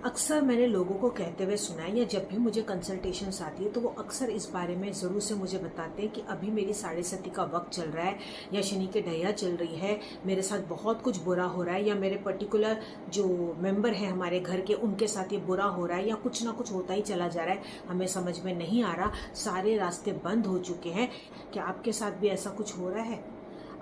अक्सर मैंने लोगों को कहते हुए सुना है या जब भी मुझे कंसल्टेशंस आती है तो वो अक्सर इस बारे में ज़रूर से मुझे बताते हैं कि अभी मेरी साढ़े सती का वक्त चल रहा है या शनि की ढैया चल रही है, मेरे साथ बहुत कुछ बुरा हो रहा है या मेरे पर्टिकुलर जो मेंबर हैं हमारे घर के उनके साथ ये बुरा हो रहा है या कुछ ना कुछ होता ही चला जा रहा है, हमें समझ में नहीं आ रहा, सारे रास्ते बंद हो चुके हैं। क्या आपके साथ भी ऐसा कुछ हो रहा है?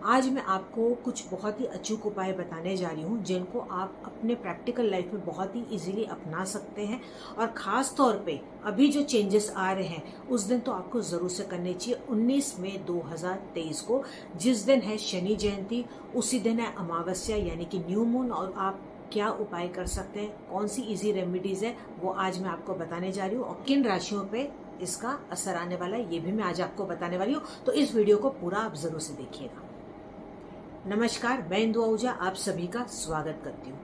आज मैं आपको कुछ बहुत ही अचूक उपाय बताने जा रही हूँ जिनको आप अपने प्रैक्टिकल लाइफ में बहुत ही इजीली अपना सकते हैं और ख़ास तौर पे अभी जो चेंजेस आ रहे हैं उस दिन तो आपको ज़रूर से करने चाहिए। 19 मई 2023 को जिस दिन है शनि जयंती, उसी दिन है अमावस्या यानी कि न्यू मून। और आप क्या उपाय कर सकते हैं, कौन सी इजी रेमेडीज़ है वो आज मैं आपको बताने जा रही हूँ और किन राशियों पे इसका असर आने वाला है ये भी मैं आज आपको बताने वाली हूँ। तो इस वीडियो को पूरा आप ज़रूर से देखिएगा। नमस्कार, मैं इंदु आहूजा आप सभी का स्वागत करती हूँ।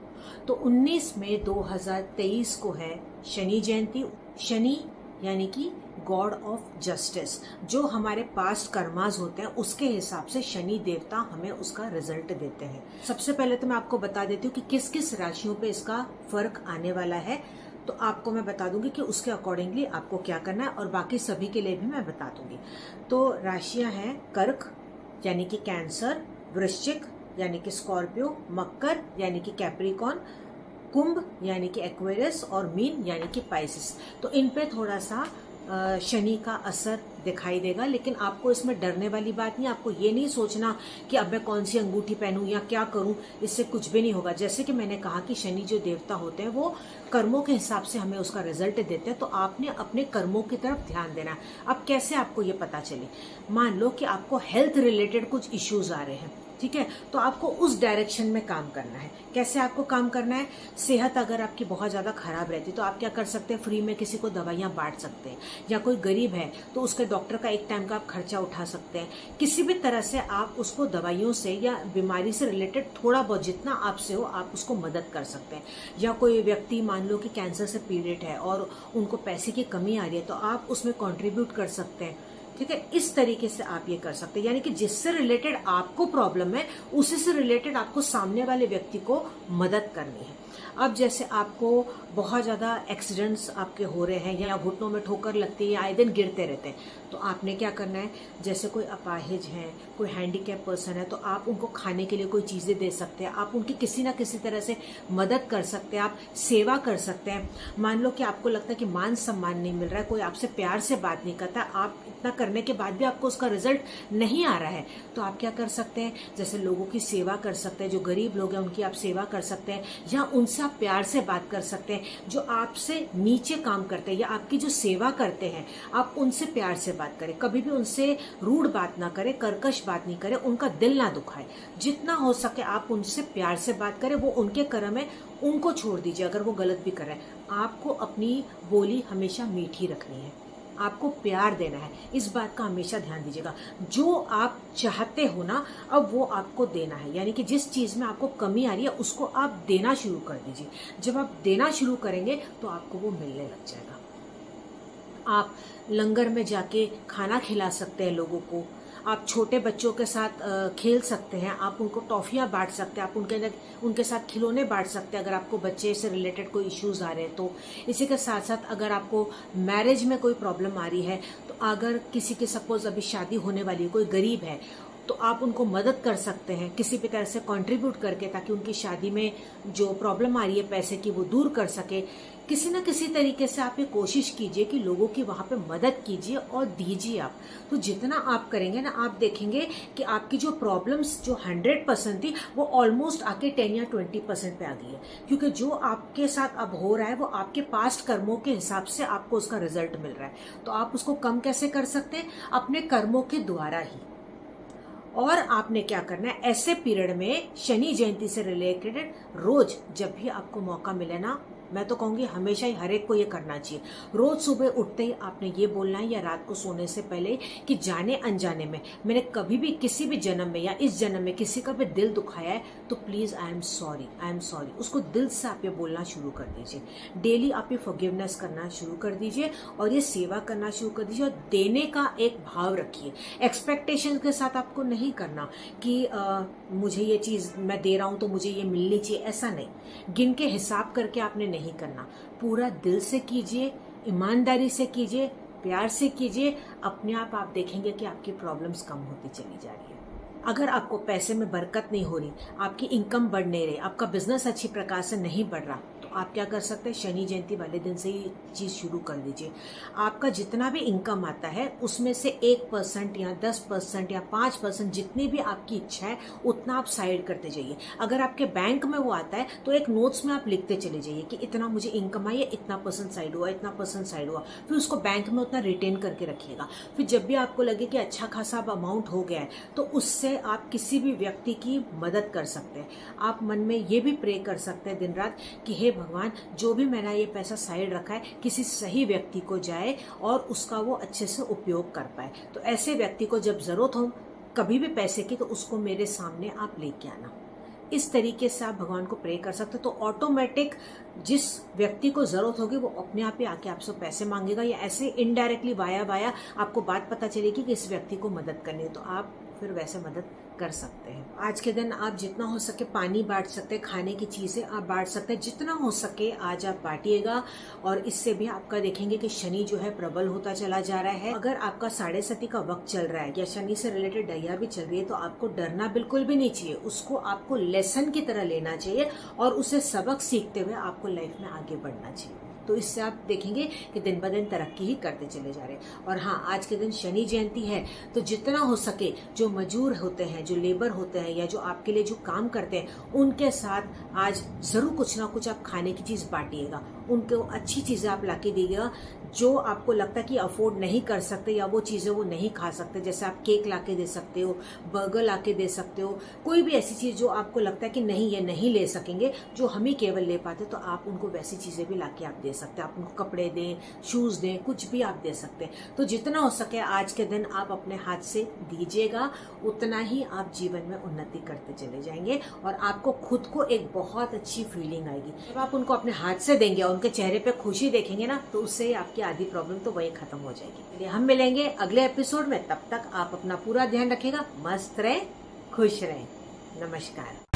तो 19 मई 2023 को है शनि जयंती। शनि यानी कि गॉड ऑफ जस्टिस, जो हमारे पास्ट कर्मास होते हैं उसके हिसाब से शनि देवता हमें उसका रिजल्ट देते हैं। सबसे पहले तो मैं आपको बता देती हूँ कि किस किस राशियों पे इसका फर्क आने वाला है, तो आपको मैं बता दूंगी कि उसके अकॉर्डिंगली आपको क्या करना है और बाकी सभी के लिए भी मैं बता दूंगी। तो राशियां हैं कर्क यानी कि कैंसर, वृश्चिक यानी कि स्कॉर्पियो, मकर यानी कि कैप्रिकॉन, कुंभ यानी कि एक्वेरियस और मीन यानी कि पाइसिस। तो इन पे थोड़ा सा शनि का असर दिखाई देगा, लेकिन आपको इसमें डरने वाली बात नहीं। आपको ये नहीं सोचना कि अब मैं कौन सी अंगूठी पहनूं या क्या करूं, इससे कुछ भी नहीं होगा। जैसे कि मैंने कहा कि शनि जो देवता होते हैं वो कर्मों के हिसाब से हमें उसका रिजल्ट देते हैं, तो आपने अपने कर्मों की तरफ ध्यान देना है। अब कैसे आपको ये पता चले, मान लो कि आपको हेल्थ रिलेटेड कुछ इश्यूज आ रहे हैं, ठीक है, तो आपको उस डायरेक्शन में काम करना है। कैसे आपको काम करना है? सेहत अगर आपकी बहुत ज्यादा खराब रहती है तो आप क्या कर सकते हैं, फ्री में किसी को दवाइयां बांट सकते हैं, या कोई गरीब है तो उसके डॉक्टर का एक टाइम का आप खर्चा उठा सकते हैं। किसी भी तरह से आप उसको दवाइयों से या बीमारी से रिलेटेड थोड़ा बहुत जितना आपसे हो आप उसको मदद कर सकते हैं। या कोई व्यक्ति मान लो कि कैंसर से पीड़ित है और उनको पैसे की कमी आ रही है तो आप उसमें कॉन्ट्रीब्यूट कर सकते हैं, ठीक है। इस तरीके से आप ये कर सकते हैं, यानी कि जिससे रिलेटेड आपको प्रॉब्लम है उसी से रिलेटेड आपको सामने वाले व्यक्ति को मदद करनी है। अब जैसे आपको बहुत ज्यादा एक्सीडेंट्स आपके हो रहे हैं या घुटनों में ठोकर लगती है या आए दिन गिरते रहते हैं, तो आपने क्या करना है, जैसे कोई अपाहिज है, कोई हैंडीकैप पर्सन है, तो आप उनको खाने के लिए कोई चीजें दे सकते हैं, आप उनकी किसी ना किसी तरह से मदद कर सकते हैं, आप सेवा कर सकते हैं। मान लो कि आपको लगता है कि मान सम्मान नहीं मिल रहा है, कोई आपसे प्यार से बात नहीं करता, आप इतना करने के बाद भी आपको उसका रिजल्ट नहीं आ रहा है, तो आप क्या कर सकते हैं, जैसे लोगों की सेवा कर सकते हैं, जो गरीब लोग हैं उनकी आप सेवा कर सकते हैं, या उनसे आप प्यार से बात कर सकते हैं। जो आपसे नीचे काम करते हैं या आपकी जो सेवा करते हैं आप उनसे प्यार से बात करें, कभी भी उनसे रूड बात ना करें, कर्कश बात नहीं करें, उनका दिल ना दुखाए। जितना हो सके आप उनसे प्यार से बात करें, वो उनके कर्म है, उनको छोड़ दीजिए अगर वो गलत भी कर रहे हैं। आपको अपनी बोली हमेशा मीठी रखनी है, आपको प्यार देना है, इस बात का हमेशा ध्यान दीजिएगा। जो आप चाहते हो ना अब वो आपको देना है, यानी कि जिस चीज में आपको कमी आ रही है उसको आप देना शुरू कर दीजिए। जब आप देना शुरू करेंगे तो आपको वो मिलने लग जाएगा। आप लंगर में जाके खाना खिला सकते हैं लोगों को, आप छोटे बच्चों के साथ खेल सकते हैं, आप उनको टॉफियां बांट सकते हैं, आप उनके साथ खिलौने बांट सकते हैं अगर आपको बच्चे से रिलेटेड कोई इश्यूज आ रहे हैं तो। इसी के साथ साथ अगर आपको मैरिज में कोई प्रॉब्लम आ रही है, तो अगर किसी की सपोज अभी शादी होने वाली है, कोई गरीब है, तो आप उनको मदद कर सकते हैं किसी भी तरह से कंट्रीब्यूट करके, ताकि उनकी शादी में जो प्रॉब्लम आ रही है पैसे की वो दूर कर सके। किसी न किसी तरीके से आप ये कोशिश कीजिए कि लोगों की वहां पे मदद कीजिए और दीजिए आप। तो जितना आप करेंगे ना आप देखेंगे कि आपकी जो प्रॉब्लम्स जो 100% थी वो ऑलमोस्ट आके 10 या 20% पे आ गई है, क्योंकि जो आपके साथ अब हो रहा है वो आपके पास्ट कर्मों के हिसाब से आपको उसका रिजल्ट मिल रहा है। तो आप उसको कम कैसे कर सकते हैं? अपने कर्मों के द्वारा ही। और आपने क्या करना है, ऐसे पीरियड में शनि जयंती से रिलेटेड रोज जब भी आपको मौका मिले ना, मैं तो कहूंगी हमेशा ही हर एक को ये करना चाहिए। रोज सुबह उठते ही आपने ये बोलना है या रात को सोने से पहले कि जाने अनजाने में मैंने कभी भी किसी भी जन्म में या इस जन्म में किसी का भी दिल दुखाया है तो please I am sorry, I am sorry. उसको दिल से आप ये बोलना शुरू कर दीजिए। डेली आप ये फॉरगिवनेस करना शुरू कर दीजिए और ये सेवा करना शुरू कर दीजिए और देने का एक भाव रखिए। एक्सपेक्टेशन के साथ आपको नहीं करना कि मुझे ये चीज मैं दे रहा हूं तो मुझे ये मिलनी चाहिए, ऐसा नहीं। गिन के हिसाब करके आपने नहीं करना, पूरा दिल से कीजिए, ईमानदारी से कीजिए, प्यार से कीजिए। अपने आप देखेंगे कि आपकी प्रॉब्लम्स कम होती चली जा रही है। अगर आपको पैसे में बरकत नहीं हो रही, आपकी इनकम बढ़ नहीं रही, आपका बिजनेस अच्छी प्रकार से नहीं बढ़ रहा, तो आप क्या कर सकते हैं, शनि जयंती वाले दिन से ही चीज शुरू कर दीजिए। आपका जितना भी इनकम आता है उसमें से 1% या 10% या 5% जितनी भी आपकी इच्छा है उतना आप साइड करते जाइए। अगर आपके बैंक में वो आता है तो एक नोट्स में आप लिखते चले जाइए कि इतना मुझे इनकम आई है, इतना परसेंट साइड हुआ, इतना परसेंट साइड हुआ। फिर उसको बैंक में उतना रिटेन करके रखिएगा। फिर जब भी आपको लगे कि अच्छा खासा अमाउंट हो गया है तो उससे आप किसी भी व्यक्ति की मदद कर सकते हैं। आप मन में ये भी प्रे कर सकते हैं दिन रात कि हे भगवान, जो भी मैंने ये पैसा साइड रखा है किसी सही व्यक्ति को जाए और उसका वो अच्छे से उपयोग कर पाए। तो ऐसे व्यक्ति को जब जरूरत हो कभी भी पैसे की तो उसको मेरे सामने आप लेके आना। इस तरीके से आप भगवान को प्रे कर सकते हो तो ऑटोमेटिक जिस व्यक्ति को जरूरत होगी वो अपने आप ही आके आपसे पैसे मांगेगा, या ऐसे इनडायरेक्टली वाया आपको बात पता चलेगी कि इस व्यक्ति को मदद करनी है, तो आप फिर वैसे मदद कर सकते हैं। आज के दिन आप जितना हो सके पानी बांट सकते हैं, खाने की चीजें आप बांट सकते हैं, जितना हो सके आज आप बांटिएगा। और इससे भी आपका देखेंगे कि शनि जो है प्रबल होता चला जा रहा है। अगर आपका 7:30 का वक्त चल रहा है या शनि से रिलेटेड दैया भी चल रही है तो आपको डरना बिल्कुल भी नहीं चाहिए, उसको आपको लेसन की तरह लेना चाहिए और उसे सबक सीखते हुए आपको लाइफ में आगे बढ़ना चाहिए। तो इससे आप देखेंगे कि दिन ब दिन तरक्की ही करते चले जा रहे हैं। और हाँ, आज के दिन शनि जयंती है तो जितना हो सके जो मजदूर होते हैं, जो लेबर होते हैं या जो आपके लिए जो काम करते हैं, उनके साथ आज जरूर कुछ ना कुछ आप खाने की चीज बांटिएगा, उनको अच्छी चीजें आप लाके दीजिएगा। जो आपको लगता है कि अफोर्ड नहीं कर सकते या वो चीजें वो नहीं खा सकते, जैसे आप केक लाके दे सकते हो, बर्गर लाके दे सकते हो, कोई भी ऐसी चीज जो आपको लगता है कि नहीं ये नहीं ले सकेंगे, जो हम ही केवल ले पाते, तो आप उनको वैसी चीजें भी लाके आप दे सकते हैं। आप उनको कपड़े दें, शूज दें, कुछ भी आप दे सकते हैं। तो जितना हो सके आज के दिन आप अपने हाथ से दीजिएगा, उतना ही आप जीवन में उन्नति करते चले जाएंगे और आपको खुद को एक बहुत अच्छी फीलिंग आएगी। जब आप उनको अपने हाथ से देंगे और उनके चेहरे पे खुशी देखेंगे ना, तो उससे आपकी आधी प्रॉब्लम तो वही खत्म हो जाएगी। चलिए हम मिलेंगे अगले एपिसोड में, तब तक आप अपना पूरा ध्यान रखिएगा, मस्त रहें, खुश रहें। नमस्कार।